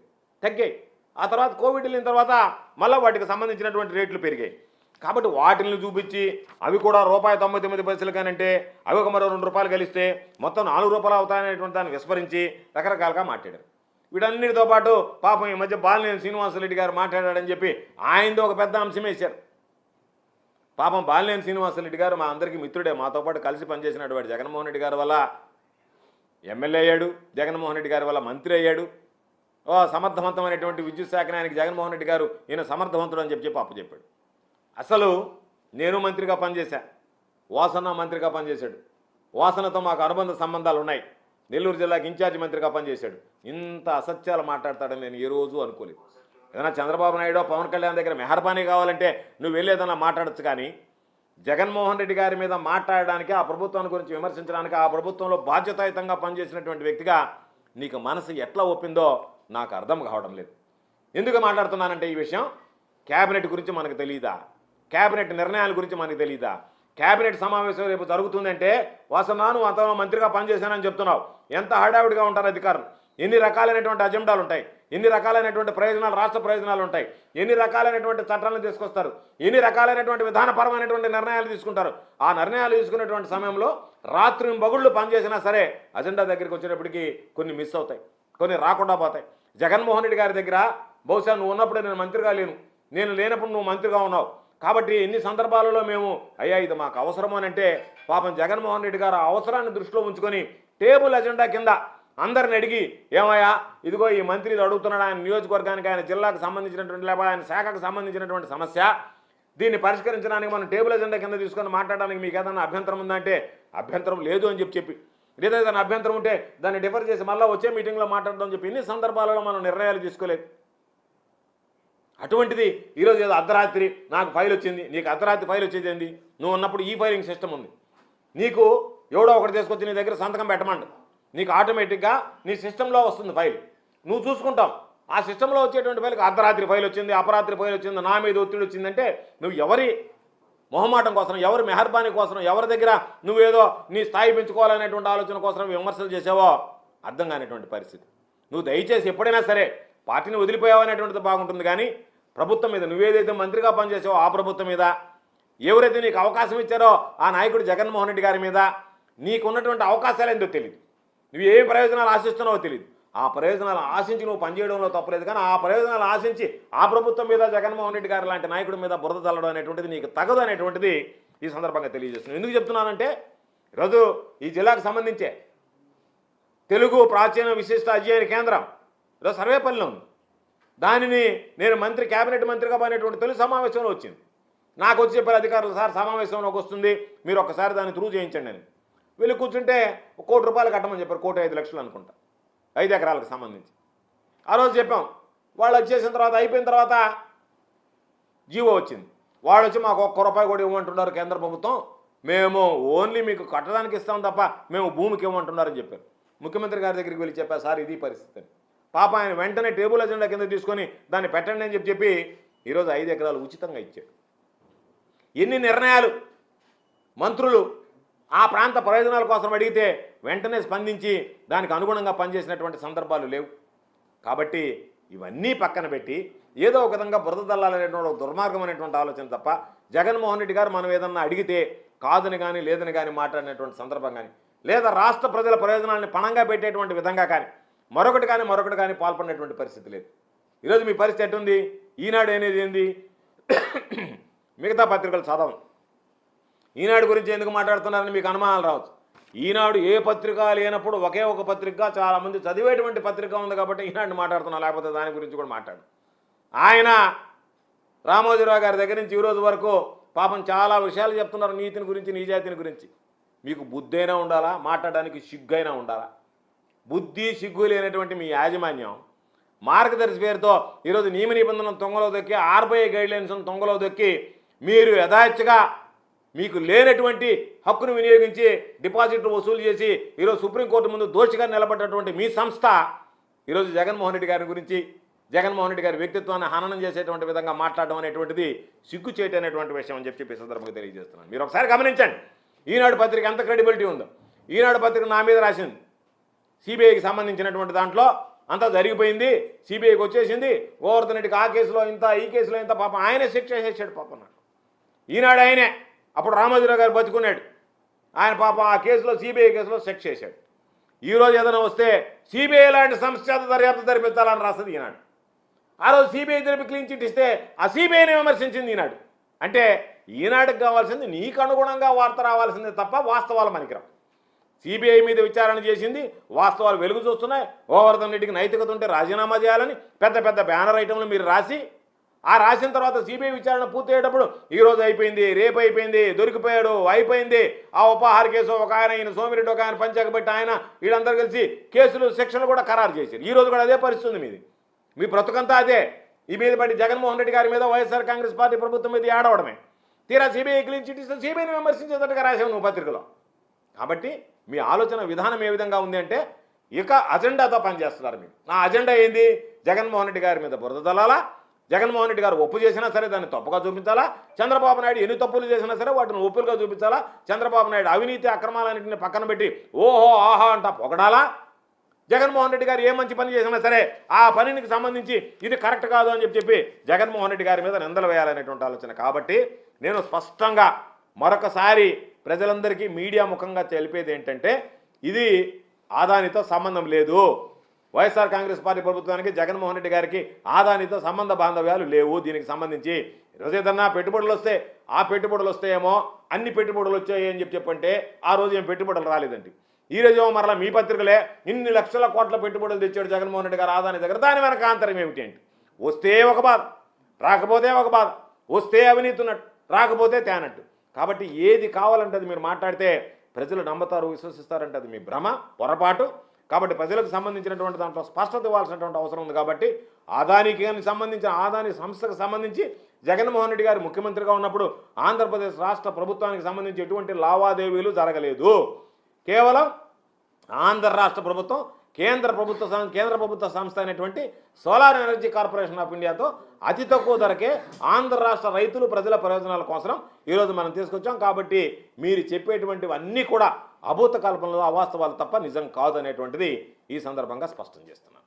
తగ్గాయి. ఆ తర్వాత కోవిడ్ వెళ్ళిన తర్వాత మళ్ళీ వాటికి సంబంధించినటువంటి రేట్లు పెరిగాయి. కాబట్టి వాటిని చూపించి అవి కూడా ₹99 కానంటే అవి ఒక మరో ₹2 కలిస్తే మొత్తం ₹4 అవుతాయనేటువంటి దాన్ని విస్మరించి రకరకాలుగా మాట్లాడారు. వీటన్నిటితో పాటు పాపం ఈ మధ్య బాలినేని శ్రీనివాసరెడ్డి గారు మాట్లాడాడని చెప్పి ఆయనతో ఒక పెద్ద అంశం వేశారు. పాపం బాలినేని శ్రీనివాసరెడ్డి గారు మా అందరికీ మిత్రుడే, మాతో పాటు కలిసి పనిచేసినటువంటి జగన్మోహన్ రెడ్డి గారి వల్ల ఎమ్మెల్యే అయ్యాడు, జగన్మోహన్ రెడ్డి గారి వల్ల మంత్రి అయ్యాడు. సమర్థవంతమైనటువంటి విద్యుత్ శాఖని ఆయనకి జగన్మోహన్ రెడ్డి గారు ఈయన సమర్థవంతుడు అని చెప్పి అప్పచెప్పాడు. అసలు నేను మంత్రిగా పనిచేశా, వాసన మంత్రిగా పనిచేశాడు, వాసనతో మాకు అనుబంధ సంబంధాలు ఉన్నాయి, నెల్లూరు జిల్లాకి ఇన్ఛార్జి మంత్రిగా పనిచేశాడు. ఇంత అసత్యాలు మాట్లాడతాడని నేను ఏ రోజు అనుకోలేదు. ఏదైనా చంద్రబాబు నాయుడు పవన్ కళ్యాణ్ దగ్గర మెహర్బానీ కావాలంటే నువ్వు వెళ్ళేదన్నా మాట్లాడచ్చు, కానీ జగన్మోహన్ రెడ్డి గారి మీద మాట్లాడడానికి, ఆ ప్రభుత్వాన్ని గురించి విమర్శించడానికి, ఆ ప్రభుత్వంలో బాధ్యతాయుతంగా పనిచేసినటువంటి వ్యక్తిగా నీకు మనసు ఎట్లా ఒప్పిందో నాకు అర్థం కావడం లేదు. ఎందుకు మాట్లాడుతున్నానంటే ఈ విషయం క్యాబినెట్ గురించి మనకు తెలియదా, క్యాబినెట్ నిర్ణయాల గురించి మనకు తెలియదా, క్యాబినెట్ సమావేశం రేపు జరుగుతుందంటే వాసనాను అతను మంత్రిగా పనిచేశానని చెప్తున్నావు, ఎంత హడావిడిగా ఉంటారు అధికారులు, ఎన్ని రకాలైనటువంటి అజెండాలు ఉంటాయి, ఎన్ని రకాలైనటువంటి ప్రయోజనాలు, రాష్ట్ర ప్రయోజనాలు ఉంటాయి, ఎన్ని రకాలైనటువంటి చట్టాలను తీసుకొస్తారు, ఎన్ని రకాలైనటువంటి విధానపరమైనటువంటి నిర్ణయాలు తీసుకుంటారు. ఆ నిర్ణయాలు తీసుకునేటువంటి సమయంలో రాత్రి పగుళ్ళు పనిచేసినా సరే అజెండా దగ్గరికి వచ్చేటప్పటికి కొన్ని మిస్ అవుతాయి, కొన్ని రాకుండా పోతాయి. జగన్మోహన్ రెడ్డి గారి దగ్గర బహుశా నువ్వు ఉన్నప్పుడే నేను మంత్రిగా లేను, నేను లేనప్పుడు నువ్వు మంత్రిగా ఉన్నావు, కాబట్టి ఎన్ని సందర్భాలలో మేము అయ్యా ఇది మాకు అవసరము అని అంటే పాపం జగన్మోహన్ రెడ్డి గారు ఆ అవసరాన్ని దృష్టిలో ఉంచుకొని టేబుల్ అజెండా కింద అందరిని అడిగి ఏమయ్యా ఇదిగో ఈ మంత్రి ఇది అడుగుతున్నాడు, ఆయన నియోజకవర్గానికి ఆయన జిల్లాకు సంబంధించినటువంటి లేకపోతే ఆయన శాఖకు సంబంధించినటువంటి సమస్య, దీన్ని పరిష్కరించడానికి మనం టేబుల్ అజెండా కింద తీసుకొని మాట్లాడడానికి మీకు ఏదైనా అభ్యంతరం ఉందంటే అభ్యంతరం లేదు అని చెప్పి లేదా ఏదైనా అభ్యంతరం ఉంటే దాన్ని డిఫర్ చేసి మళ్ళీ వచ్చే మీటింగ్లో మాట్లాడదామని చెప్పి ఎన్ని సందర్భాలలో మనం నిర్ణయాలు తీసుకోలేదు. అటువంటిది ఈరోజు ఏదో అర్ధరాత్రి నాకు ఫైల్ వచ్చింది, నీకు అర్ధరాత్రి ఫైల్ వచ్చేది ఏంది, నువ్వు ఉన్నప్పుడు ఈ ఫైలింగ్ సిస్టమ్ ఉంది, నీకు ఎవడో ఒకటి తీసుకొచ్చి నీ దగ్గర సంతకం పెట్టమండు, నీకు ఆటోమేటిక్గా నీ సిస్టంలో వస్తుంది ఫైల్, నువ్వు చూసుకుంటావు. ఆ సిస్టంలో వచ్చేటువంటి ఫైల్కి అర్ధరాత్రి ఫైల్ వచ్చింది, అపరాత్రి ఫైల్ వచ్చింది, నా మీద ఒత్తిడి వచ్చిందంటే నువ్వు ఎవరి మొహమాటం కోసం, ఎవరి మెహర్బానీ కోసం, ఎవరి దగ్గర నువ్వేదో నీ స్థాయి పెంచుకోవాలనేటువంటి ఆలోచన కోసం విమర్శలు చేసావో అర్థం కానిటువంటి పరిస్థితి. నువ్వు దయచేసి ఎప్పుడైనా సరే పార్టీని వదిలిపోయావు అనేటువంటిది బాగుంటుంది, కానీ ప్రభుత్వం మీద నువ్వేదైతే మంత్రిగా పనిచేసావో ఆ ప్రభుత్వం మీద, ఎవరైతే నీకు అవకాశం ఇచ్చారో ఆ నాయకుడు జగన్మోహన్ రెడ్డి గారి మీద నీకున్నటువంటి అవకాశాలు ఏందో తెలియదు, నువ్వు ఏ ప్రయోజనాలు ఆశిస్తున్నావో తెలియదు. ఆ ప్రయోజనాలు ఆశించి నువ్వు పనిచేయడంలో తప్పలేదు, కానీ ఆ ప్రయోజనాలు ఆశించి ఆ ప్రభుత్వం మీద జగన్మోహన్ రెడ్డి గారు లాంటి నాయకుడి మీద బురద చల్లడం అనేటువంటిది నీకు తగదు అనేటువంటిది ఈ సందర్భంగా తెలియజేస్తున్నాను. ఎందుకు చెప్తున్నానంటే ఈరోజు ఈ జిల్లాకు సంబంధించే తెలుగు ప్రాచీన విశిష్ట అధ్యయన కేంద్రం ఈరోజు సర్వేపల్లిలో ఉంది. దానిని నేను క్యాబినెట్ మంత్రిగా పోయినటువంటి తొలి సమావేశంలో వచ్చింది. నాకు వచ్చి చెప్పారు అధికారులు, సార్ సమావేశంలోకి వస్తుంది, మీరు ఒక్కసారి దాన్ని త్రూ చేయించండి అని. వెళ్ళి కూర్చుంటే ₹1 కోటి కట్టమని చెప్పారు, 1,05,00,000 అనుకుంటా, 5 ఎకరాలకు సంబంధించి. ఆ రోజు చెప్పాం. వాళ్ళు వచ్చేసిన తర్వాత అయిపోయిన తర్వాత జీవో వచ్చింది. వాళ్ళు వచ్చి మాకు ₹1 కూడా ఇవ్వమంటున్నారు కేంద్ర ప్రభుత్వం, మేము ఓన్లీ మీకు కట్టడానికి ఇస్తాం తప్ప మేము భూమికి ఇవ్వమంటున్నారని చెప్పారు. ముఖ్యమంత్రి గారి దగ్గరికి వెళ్ళి చెప్పారు, సార్ ఇది పరిస్థితి. పాప ఆయన వెంటనే టేబుల్ అజెండా కింద తీసుకొని దాన్ని పెట్టండి అని చెప్పి ఈరోజు 5 ఎకరాలు ఉచితంగా ఇచ్చారు. ఎన్ని నిర్ణయాలు మంత్రులు ఆ ప్రాంత ప్రయోజనాల కోసం అడిగితే వెంటనే స్పందించి దానికి అనుగుణంగా పనిచేసినటువంటి సందర్భాలు లేవు. కాబట్టి ఇవన్నీ పక్కన పెట్టి ఏదో ఒక విధంగా బురద దల్లాలనేటువంటి దుర్మార్గం అనేటువంటి ఆలోచన తప్ప జగన్మోహన్ రెడ్డి గారు మనం ఏదన్నా అడిగితే కాదని కానీ లేదని కానీ మాట్లాడినటువంటి సందర్భం కానీ, లేదా రాష్ట్ర ప్రజల ప్రయోజనాలను పణంగా పెట్టేటువంటి విధంగా కానీ మరొకటి కానీ పాల్పడినటువంటి పరిస్థితి లేదు. ఈరోజు మీ పరిస్థితి ఎట్టుంది? ఈనాడు అనేది ఏంది? మిగతా పత్రికలు చదవం. ఈనాడు గురించి ఎందుకు మాట్లాడుతున్నారని మీకు అనుమానాలు రావచ్చు. ఈనాడు ఏ పత్రిక లేనప్పుడు ఒకే ఒక పత్రిక చాలామంది చదివేటువంటి పత్రిక ఉంది కాబట్టి ఈనాడు మాట్లాడుతున్నా, లేకపోతే దాని గురించి కూడా మాట్లాడు. ఆయన రామోజీరావు గారి దగ్గర నుంచి ఈరోజు వరకు పాపం చాలా విషయాలు చెప్తున్నారు, నీతిని గురించి, నిజాయితీని గురించి. మీకు బుద్ధి అయినా ఉండాలా, మాట్లాడడానికి సిగ్గైనా ఉండాలా? బుద్ధి సిగ్గు లేనటువంటి మీ యాజమాన్యం మార్గదర్శి పేరుతో ఈరోజు నియమ నిబంధనలు తొంగలో దొక్కి, ఆర్బీఐ గైడ్లైన్స్ తొంగలో దొక్కి మీరు యథాచ్ఛగా మీకు లేనటువంటి హక్కును వినియోగించి డిపాజిట్లు వసూలు చేసి ఈరోజు సుప్రీంకోర్టు ముందు దోషిగా నిలబడ్డటువంటి మీ సంస్థ ఈరోజు జగన్మోహన్ రెడ్డి గారి గురించి, జగన్మోహన్ రెడ్డి గారి వ్యక్తిత్వాన్ని హననం చేసేటువంటి విధంగా మాట్లాడడం అనేటువంటిది సిగ్గు చేయటనేటువంటి విషయం అని చెప్పి సందర్భంగా తెలియజేస్తున్నాను. మీరు ఒకసారి గమనించండి, ఈనాడు పత్రిక ఎంత క్రెడిబిలిటీ ఉందో. ఈనాడు పత్రిక నా మీద రాసింది, సిబిఐకి సంబంధించినటువంటి దాంట్లో అంతా జరిగిపోయింది, సిబిఐకి వచ్చేసింది, గోవర్ధన్ రెడ్డికి ఆ కేసులో ఇంత, ఈ కేసులో ఇంత, పాపం ఆయనే శిక్ష చేసేసాడు. పాపం నాకు ఈనాడు ఆయనే, అప్పుడు రామోజీరావు గారు బతుకున్నాడు, ఆయన పాపం ఆ కేసులో, సిబిఐ కేసులో శిక్ష చేశాడు. ఈరోజు ఏదైనా వస్తే సిబిఐ లాంటి సంస్థ దర్యాప్తు జరిపించాలని రాస్తుంది ఈనాడు. ఆ రోజు సిబిఐ జరిపి క్లీన్ చిట్ ఇస్తే ఆ సిబిఐని విమర్శించింది ఈనాడు. అంటే ఈనాడుకి కావాల్సింది నీకు అనుగుణంగా వార్త రావాల్సిందే తప్ప వాస్తవాలు మనకిరావు. సిబిఐ మీద విచారణ చేసింది, వాస్తవాలు వెలుగు చూస్తున్నాయి. గోవర్ధన్ రెడ్డికి నైతికత ఉంటే రాజీనామా చేయాలని పెద్ద పెద్ద బ్యానర్ ఐటెంలు మీరు రాసి, ఆ రాసిన తర్వాత సిబిఐ విచారణ పూర్తయ్యేటప్పుడు ఈరోజు అయిపోయింది, రేపు అయిపోయింది, దొరికిపోయాడు, అయిపోయింది, ఆ ఉపాహార కేసు ఒక ఆయన, ఈయన సోమిరెడ్డి ఒక ఆయన పంచాకబెట్టి ఆయన, వీళ్ళందరూ కలిసి కేసులు, శిక్షలు కూడా ఖరారు చేశారు. ఈరోజు కూడా అదే పరిస్థితి ఉంది మీది. మీ బ్రతుకంతా అదే. ఈ మీద పడి జగన్మోహన్ రెడ్డి గారి మీద, వైఎస్ఆర్ కాంగ్రెస్ పార్టీ ప్రభుత్వం మీద ఏడవడమే. తీరా సిబిఐ క్లీన్ చిట్ ఇస్తే సిబిఐని విమర్శించేటట్టుగా రాసావు నువ్వు పత్రికలో. కాబట్టి మీ ఆలోచన విధానం ఏ విధంగా ఉంది అంటే ఇక అజెండాతో పనిచేస్తున్నారు మీరు. ఆ అజెండా ఏంది? జగన్మోహన్ రెడ్డి గారి మీద బురద దల్లాలా, జగన్మోహన్ రెడ్డి గారు ఒప్పు చేసినా సరే దాన్ని తప్పుగా చూపించాలా, చంద్రబాబు నాయుడు ఎన్ని తప్పులు చేసినా సరే వాటిని ఒప్పులుగా చూపించాలా, చంద్రబాబు నాయుడు అవినీతి అక్రమాలన్నింటినీ పక్కన పెట్టి ఓహో ఆహా అంటా పొగడాలా, జగన్మోహన్ రెడ్డి గారు ఏ మంచి పని చేసినా సరే ఆ పనికి సంబంధించి ఇది కరెక్ట్ కాదు అని చెప్పి జగన్మోహన్ రెడ్డి గారి మీద నిందలు వేయాలనేటువంటి ఆలోచన. కాబట్టి నేను స్పష్టంగా మరొకసారి ప్రజలందరికీ మీడియా ముఖంగా తెలిపేది ఏంటంటే ఇది ఆదానితో సంబంధం లేదు. వైఎస్ఆర్ కాంగ్రెస్ పార్టీ ప్రభుత్వానికి, జగన్మోహన్ రెడ్డి గారికి ఆదానితో సంబంధ బాంధవ్యాలు లేవు. దీనికి సంబంధించి ఈరోజు ఏదన్నా పెట్టుబడులు వస్తే ఆ పెట్టుబడులు వస్తాయేమో, అన్ని పెట్టుబడులు వచ్చాయి అని చెప్పంటే ఆ రోజు ఏం పెట్టుబడులు రాలేదండి. ఈ రోజు మరలా మీ పత్రికలే ఇన్ని లక్షల కోట్ల పెట్టుబడులు తెచ్చాడు జగన్మోహన్ రెడ్డి గారు ఆదాని దగ్గర. దాని వెనక ఆంతరం ఏమిటి అంటే వస్తే ఒక బాధ, రాకపోతే ఒక బాధ, వస్తే అవినీతి ఉన్నట్టు, రాకపోతే తేనట్టు. కాబట్టి ఏది కావాలంటే అది మీరు మాట్లాడితే ప్రజలు నమ్ముతారు, విశ్వసిస్తారంటే అది మీ భ్రమ, పొరపాటు. కాబట్టి ప్రజలకు సంబంధించినటువంటి దాంట్లో స్పష్టత ఇవ్వాల్సినటువంటి అవసరం ఉంది. కాబట్టి అదానికి సంబంధించిన ఆదాని సంస్థకు సంబంధించి జగన్మోహన్ రెడ్డి గారు ముఖ్యమంత్రిగా ఉన్నప్పుడు ఆంధ్రప్రదేశ్ రాష్ట్ర ప్రభుత్వానికి సంబంధించి ఎటువంటి లావాదేవీలు జరగలేదు. కేవలం ఆంధ్ర రాష్ట్ర ప్రభుత్వం కేంద్ర ప్రభుత్వ సంస్థ అయినటువంటి సోలార్ ఎనర్జీ కార్పొరేషన్ ఆఫ్ ఇండియాతో అతి తక్కువ ధరకే ఆంధ్ర రాష్ట్ర రైతులు, ప్రజల ప్రయోజనాల కోసం ఈరోజు మనం తీసుకొచ్చాం. కాబట్టి మీరు చెప్పేటువంటివన్నీ కూడా అభూత కల్పనలు, అవాస్తవాలు తప్ప నిజం కాదు అనేటువంటిది ఈ సందర్భంగా స్పష్టం చేస్తున్నాను.